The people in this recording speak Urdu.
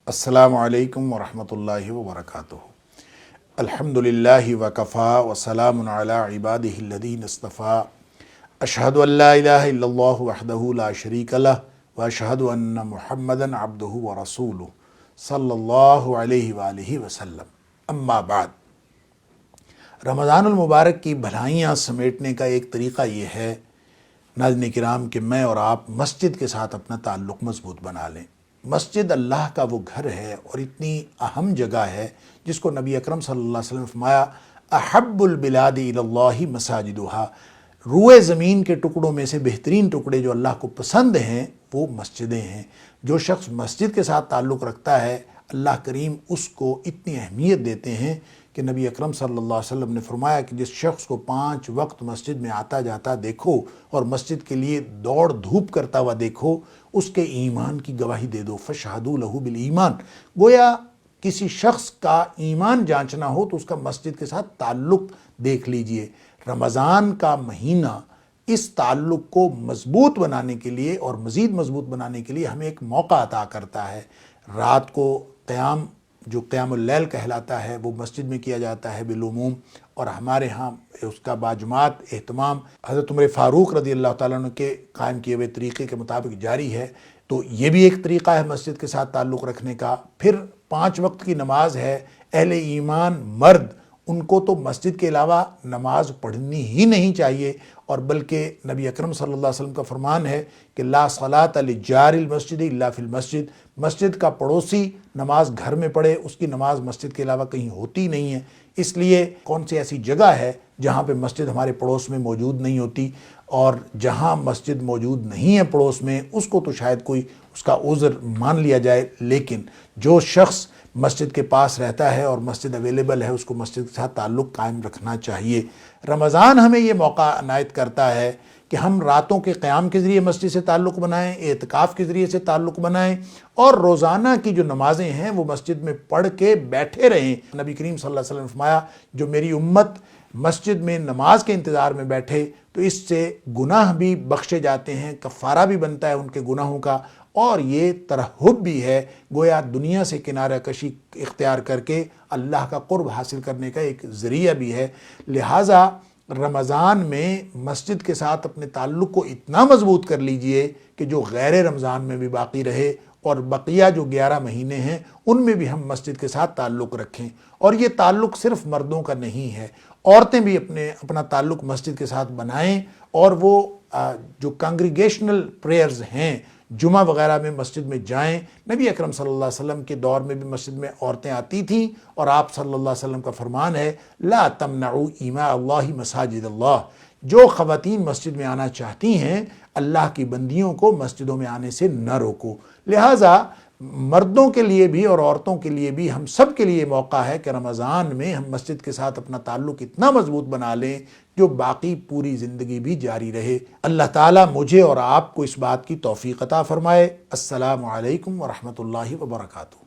السلام علیکم ورحمۃ اللہ وبرکاتہ۔ الحمدللہ وکفا وسلام علی عبادہ الذین اصطفیٰ۔ اشہد ان لا الہ الا اللہ وحدہ لا شریک لہ واشہد ان محمدا عبدہ ورسولہ صلی اللہ علیہ وآلہ وسلم۔ اما بعد، رمضان المبارک کی بھلائیاں سمیٹنے کا ایک طریقہ یہ ہے ناظرین کرام کہ میں اور آپ مسجد کے ساتھ اپنا تعلق مضبوط بنا لیں۔ مسجد اللہ کا وہ گھر ہے اور اتنی اہم جگہ ہے جس کو نبی اکرم صلی اللہ علیہ وسلم نے فرمایا احب البلاد الی اللہ مساجدہا، روئے زمین کے ٹکڑوں میں سے بہترین ٹکڑے جو اللہ کو پسند ہیں وہ مسجدیں ہیں۔ جو شخص مسجد کے ساتھ تعلق رکھتا ہے اللہ کریم اس کو اتنی اہمیت دیتے ہیں کہ نبی اکرم صلی اللہ علیہ وسلم نے فرمایا کہ جس شخص کو 5 وقت مسجد میں آتا جاتا دیکھو اور مسجد کے لیے دوڑ دھوپ کرتا ہوا دیکھو، اس کے ایمان کی گواہی دے دو۔ فشہدوا لہ بالایمان، گویا کسی شخص کا ایمان جانچنا ہو تو اس کا مسجد کے ساتھ تعلق دیکھ لیجئے۔ رمضان کا مہینہ اس تعلق کو مضبوط بنانے کے لیے اور مزید مضبوط بنانے کے لیے ہمیں ایک موقع عطا کرتا ہے۔ رات کو قیام جو قیام اللیل کہلاتا ہے وہ مسجد میں کیا جاتا ہے بالعموم، اور ہمارے ہاں اس کا باجماعت اہتمام حضرت عمر فاروق رضی اللہ تعالیٰ عنہ کے قائم کیے ہوئے طریقے کے مطابق جاری ہے۔ تو یہ بھی ایک طریقہ ہے مسجد کے ساتھ تعلق رکھنے کا۔ پھر 5 وقت کی نماز ہے، اہل ایمان مرد ان کو تو مسجد کے علاوہ نماز پڑھنی ہی نہیں چاہیے، اور بلکہ نبی اکرم صلی اللہ علیہ وسلم کا فرمان ہے کہ لا صلاۃ لجار المسجد الا فی المسجد، مسجد کا پڑوسی نماز گھر میں پڑھے، اس کی نماز مسجد کے علاوہ کہیں ہوتی نہیں ہے۔ اس لیے کون سی ایسی جگہ ہے جہاں پہ مسجد ہمارے پڑوس میں موجود نہیں ہوتی، اور جہاں مسجد موجود نہیں ہے پڑوس میں اس کو تو شاید کوئی اس کا عذر مان لیا جائے، لیکن جو شخص مسجد کے پاس رہتا ہے اور مسجد اویلیبل ہے اس کو مسجد کے ساتھ تعلق قائم رکھنا چاہیے۔ رمضان ہمیں یہ موقع عنایت کرتا ہے کہ ہم راتوں کے قیام کے ذریعے مسجد سے تعلق بنائیں، اعتکاف کے ذریعے سے تعلق بنائیں، اور روزانہ کی جو نمازیں ہیں وہ مسجد میں پڑھ کے بیٹھے رہیں۔ نبی کریم صلی اللہ علیہ وسلم نے فرمایا جو میری امت مسجد میں نماز کے انتظار میں بیٹھے تو اس سے گناہ بھی بخشے جاتے ہیں، کفارہ بھی بنتا ہے ان کے گناہوں کا، اور یہ ترہب بھی ہے، گویا دنیا سے کنارہ کشی اختیار کر کے اللہ کا قرب حاصل کرنے کا ایک ذریعہ بھی ہے۔ لہٰذا رمضان میں مسجد کے ساتھ اپنے تعلق کو اتنا مضبوط کر لیجئے کہ جو غیر رمضان میں بھی باقی رہے، اور بقیہ جو 11 مہینے ہیں ان میں بھی ہم مسجد کے ساتھ تعلق رکھیں۔ اور یہ تعلق صرف مردوں کا نہیں ہے، عورتیں بھی اپنا تعلق مسجد کے ساتھ بنائیں، اور وہ جو کانگریگیشنل پریئرز ہیں جمعہ وغیرہ میں مسجد میں جائیں۔ نبی اکرم صلی اللہ علیہ وسلم کے دور میں بھی مسجد میں عورتیں آتی تھیں، اور آپ صلی اللہ علیہ وسلم کا فرمان ہے لا تمنعوا ایماء اللہ مساجد اللہ، جو خواتین مسجد میں آنا چاہتی ہیں اللہ کی بندیوں کو مسجدوں میں آنے سے نہ روکو۔ لہٰذا مردوں کے لیے بھی اور عورتوں کے لیے بھی ہم سب کے لیے موقع ہے کہ رمضان میں ہم مسجد کے ساتھ اپنا تعلق اتنا مضبوط بنا لیں جو باقی پوری زندگی بھی جاری رہے۔ اللہ تعالیٰ مجھے اور آپ کو اس بات کی توفیق عطا فرمائے۔ السلام علیکم ورحمۃ اللہ وبرکاتہ۔